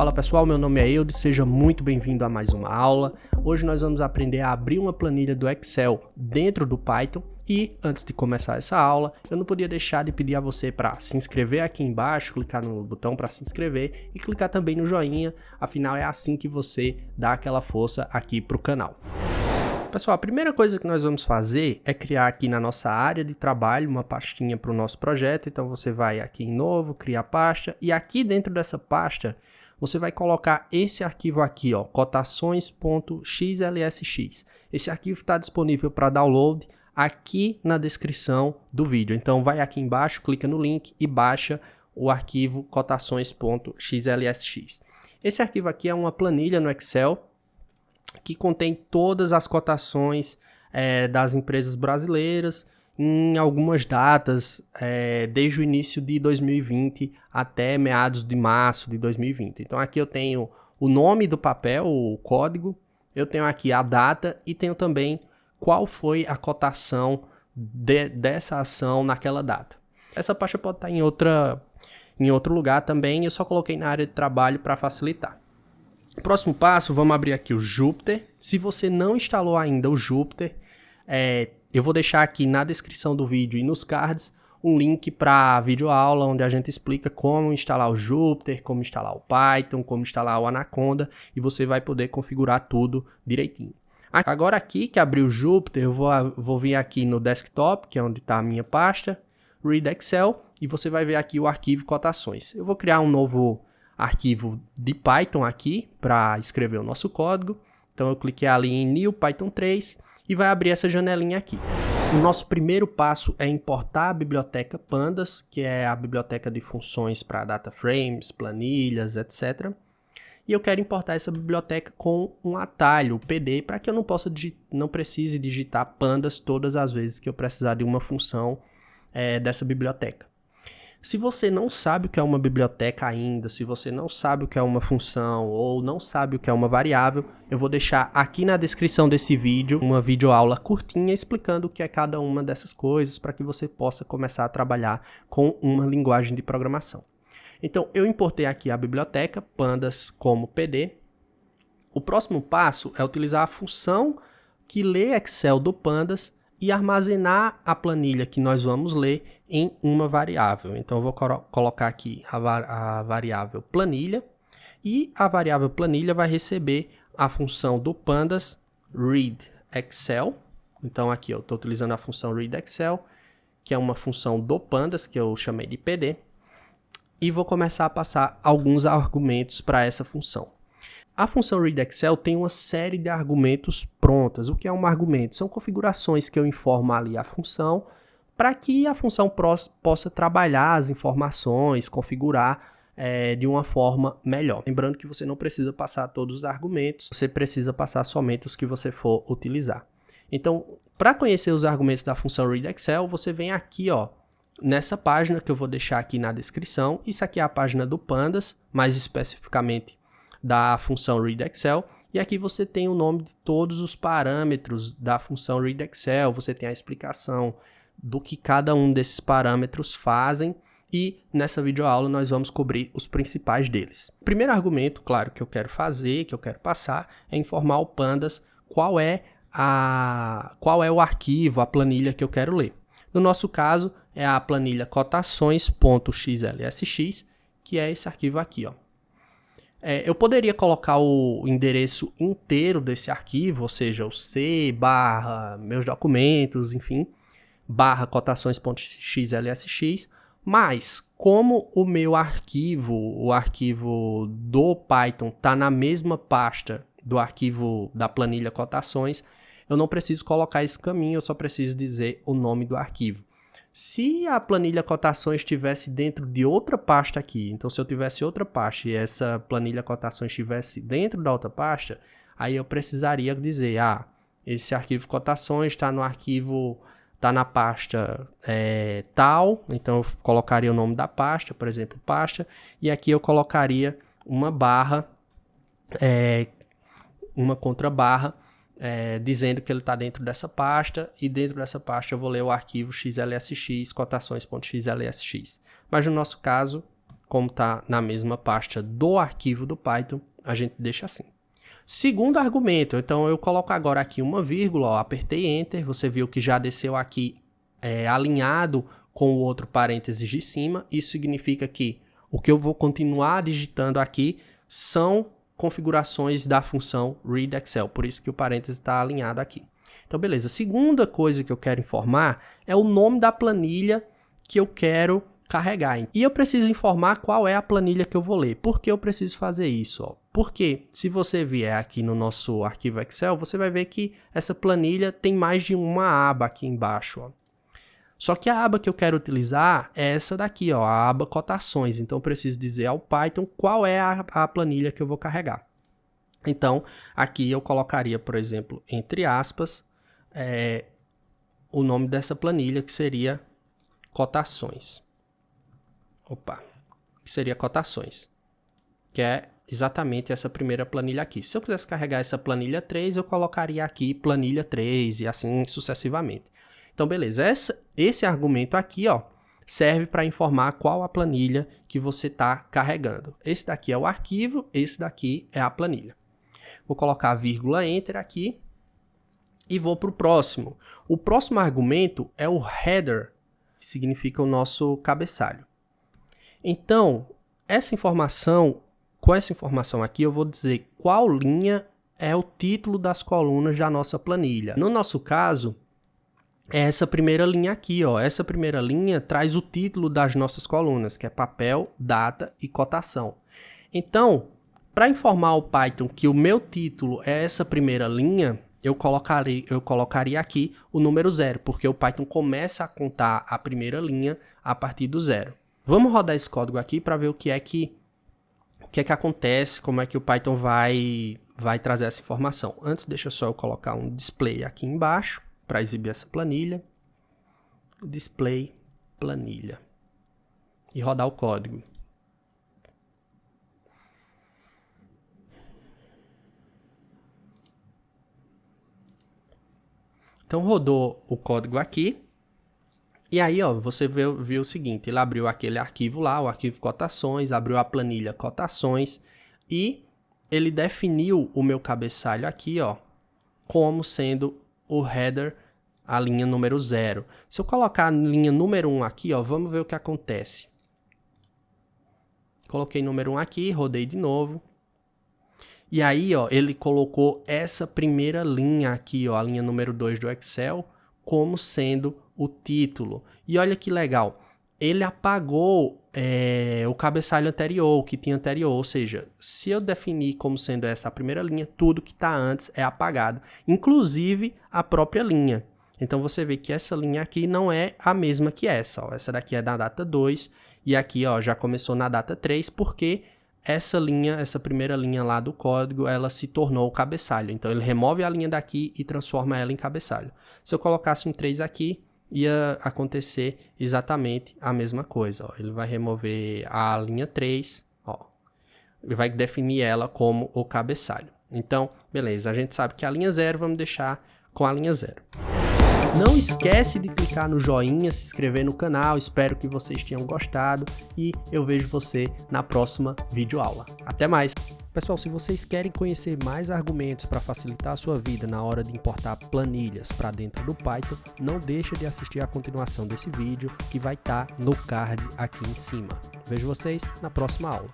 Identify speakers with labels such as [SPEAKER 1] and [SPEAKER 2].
[SPEAKER 1] Fala pessoal, meu nome é Eudes, seja muito bem-vindo a mais uma aula. Hoje nós vamos aprender a abrir uma planilha do Excel dentro do Python e antes de começar essa aula, eu não podia deixar de pedir a você para se inscrever aqui embaixo, clicar no botão para se inscrever e clicar também no joinha, afinal é assim que você dá aquela força aqui para o canal. Pessoal, a primeira coisa que nós vamos fazer é criar aqui na nossa área de trabalho uma pastinha para o nosso projeto. Então você vai aqui em novo, criar pasta e aqui dentro dessa pasta você vai colocar esse arquivo aqui, ó, cotações.xlsx. Esse arquivo está disponível para download aqui na descrição do vídeo. Então vai aqui embaixo, clica no link e baixa o arquivo cotações.xlsx. Esse arquivo aqui é uma planilha no Excel que contém todas as cotações das empresas brasileiras em algumas datas, desde o início de 2020 até meados de março de 2020. Então aqui eu tenho o nome do papel, o código, eu tenho aqui a data e tenho também qual foi a cotação dessa ação naquela data. Essa pasta pode estar em outro lugar também, eu só coloquei na área de trabalho para facilitar. Próximo passo, vamos abrir aqui o Jupyter. Se você não instalou ainda o Jupyter, eu vou deixar aqui na descrição do vídeo e nos cards um link para a videoaula onde a gente explica como instalar o Jupyter, como instalar o Python, como instalar o Anaconda e você vai poder configurar tudo direitinho. Agora aqui que abri o Jupyter, eu vou vir aqui no desktop, que é onde está a minha pasta, Read Excel, e você vai ver aqui o arquivo cotações. Eu vou criar um novo arquivo de Python aqui para escrever o nosso código. Então eu cliquei ali em New Python 3 e vai abrir essa janelinha aqui. O nosso primeiro passo é importar a biblioteca Pandas, que é a biblioteca de funções para data frames, planilhas, etc. E eu quero importar essa biblioteca com um atalho, PD, para que eu não precise digitar pandas todas as vezes que eu precisar de uma função dessa biblioteca. Se você não sabe o que é uma biblioteca ainda, se você não sabe o que é uma função ou não sabe o que é uma variável, eu vou deixar aqui na descrição desse vídeo uma videoaula curtinha explicando o que é cada uma dessas coisas para que você possa começar a trabalhar com uma linguagem de programação. Então, eu importei aqui a biblioteca pandas como PD. O próximo passo é utilizar a função que lê Excel do pandas e armazenar a planilha que nós vamos ler em uma variável. Então eu vou colocar aqui a variável planilha e a variável planilha vai receber a função do pandas read Excel. Então aqui eu estou utilizando a função read Excel, que é uma função do pandas que eu chamei de PD, e vou começar a passar alguns argumentos para essa função. A função read Excel tem uma série de argumentos prontas. O que é um argumento? São configurações que eu informo ali a função para que a função possa trabalhar as informações, configurar de uma forma melhor. Lembrando que você não precisa passar todos os argumentos, você precisa passar somente os que você for utilizar. Então, para conhecer os argumentos da função read Excel, você vem aqui, ó, nessa página que eu vou deixar aqui na descrição. Isso aqui é a página do Pandas, mais especificamente da função read Excel, e aqui você tem o nome de todos os parâmetros da função read Excel, você tem a explicação do que cada um desses parâmetros fazem, e nessa videoaula nós vamos cobrir os principais deles. O primeiro argumento, claro, que eu quero fazer, que eu quero passar, é informar o Pandas qual é o arquivo, a planilha que eu quero ler. No nosso caso, é a planilha cotações.xlsx, que é esse arquivo aqui, ó. Eu poderia colocar o endereço inteiro desse arquivo, ou seja, o C, meus documentos, enfim, cotações.xlsx, mas como o meu arquivo, o arquivo do Python está na mesma pasta do arquivo da planilha cotações, eu não preciso colocar esse caminho, eu só preciso dizer o nome do arquivo. Se a planilha cotações estivesse dentro de outra pasta aqui, então se eu tivesse outra pasta e essa planilha cotações estivesse dentro da outra pasta, aí eu precisaria dizer, esse arquivo cotações está no arquivo, está na pasta tal, então eu colocaria o nome da pasta, por exemplo, pasta, e aqui eu colocaria uma barra, uma contrabarra, dizendo que ele está dentro dessa pasta, e dentro dessa pasta eu vou ler o arquivo xlsx, cotações.xlsx. Mas no nosso caso, como está na mesma pasta do arquivo do Python, a gente deixa assim. Segundo argumento, então eu coloco agora aqui uma vírgula, ó, apertei Enter, você viu que já desceu aqui alinhado com o outro parênteses de cima. Isso significa que o que eu vou continuar digitando aqui são configurações da função readExcel, por isso que o parênteses está alinhado aqui. Então, beleza. Segunda coisa que eu quero informar é o nome da planilha que eu quero carregar. E eu preciso informar qual é a planilha que eu vou ler. Por que eu preciso fazer isso? Ó? Porque se você vier aqui no nosso arquivo Excel, você vai ver que essa planilha tem mais de uma aba aqui embaixo. Ó. Só que a aba que eu quero utilizar é essa daqui, ó, a aba cotações. Então, eu preciso dizer ao Python qual é a planilha que eu vou carregar. Então, aqui eu colocaria, por exemplo, entre aspas, o nome dessa planilha, que seria cotações. Que seria cotações. Que é exatamente essa primeira planilha aqui. Se eu quisesse carregar essa planilha 3, eu colocaria aqui planilha 3 e assim sucessivamente. Então, beleza. Esse argumento aqui, ó, serve para informar qual a planilha que você está carregando. Esse daqui é o arquivo, esse daqui é a planilha. Vou colocar vírgula Enter aqui e vou para o próximo. O próximo argumento é o header, que significa o nosso cabeçalho. Então, com essa informação aqui, eu vou dizer qual linha é o título das colunas da nossa planilha. No nosso caso, é essa primeira linha aqui, ó. Essa primeira linha traz o título das nossas colunas, que é papel, data e cotação. Então, para informar o Python que o meu título é essa primeira linha, eu colocaria aqui o número 0, porque o Python começa a contar a primeira linha a partir do 0. Vamos rodar esse código aqui para ver o que é que acontece, como é que o Python vai trazer essa informação. Antes, deixa só eu colocar um display aqui embaixo para exibir essa planilha. Display planilha. E rodar o código. Então, rodou o código aqui. E aí, ó, você viu o seguinte, ele abriu aquele arquivo lá, o arquivo cotações, abriu a planilha cotações e ele definiu o meu cabeçalho aqui, ó, como sendo o header, a linha número 0. Se eu colocar a linha número 1 aqui, ó, vamos ver o que acontece. Coloquei número 1 aqui, rodei de novo. E aí, ó, ele colocou essa primeira linha aqui, ó, a linha número 2 do Excel, como sendo o título. E olha que legal, ele apagou o cabeçalho anterior, o que tinha anterior, ou seja, se eu definir como sendo essa a primeira linha, tudo que está antes é apagado, inclusive a própria linha. Então você vê que essa linha aqui não é a mesma que essa, ó. Essa daqui é da data 2 e aqui, ó, já começou na data 3, porque essa linha, essa primeira linha lá do código, ela se tornou o cabeçalho. Então ele remove a linha daqui e transforma ela em cabeçalho. Se eu colocasse um 3 aqui, ia acontecer exatamente a mesma coisa. Ó. Ele vai remover a linha 3, ó. Ele vai definir ela como o cabeçalho. Então, beleza, a gente sabe que a linha 0, vamos deixar com a linha 0. Não esquece de clicar no joinha, se inscrever no canal, espero que vocês tenham gostado e eu vejo você na próxima videoaula. Até mais! Pessoal, se vocês querem conhecer mais argumentos para facilitar a sua vida na hora de importar planilhas para dentro do Python, não deixe de assistir a continuação desse vídeo que vai estar no card aqui em cima. Vejo vocês na próxima aula.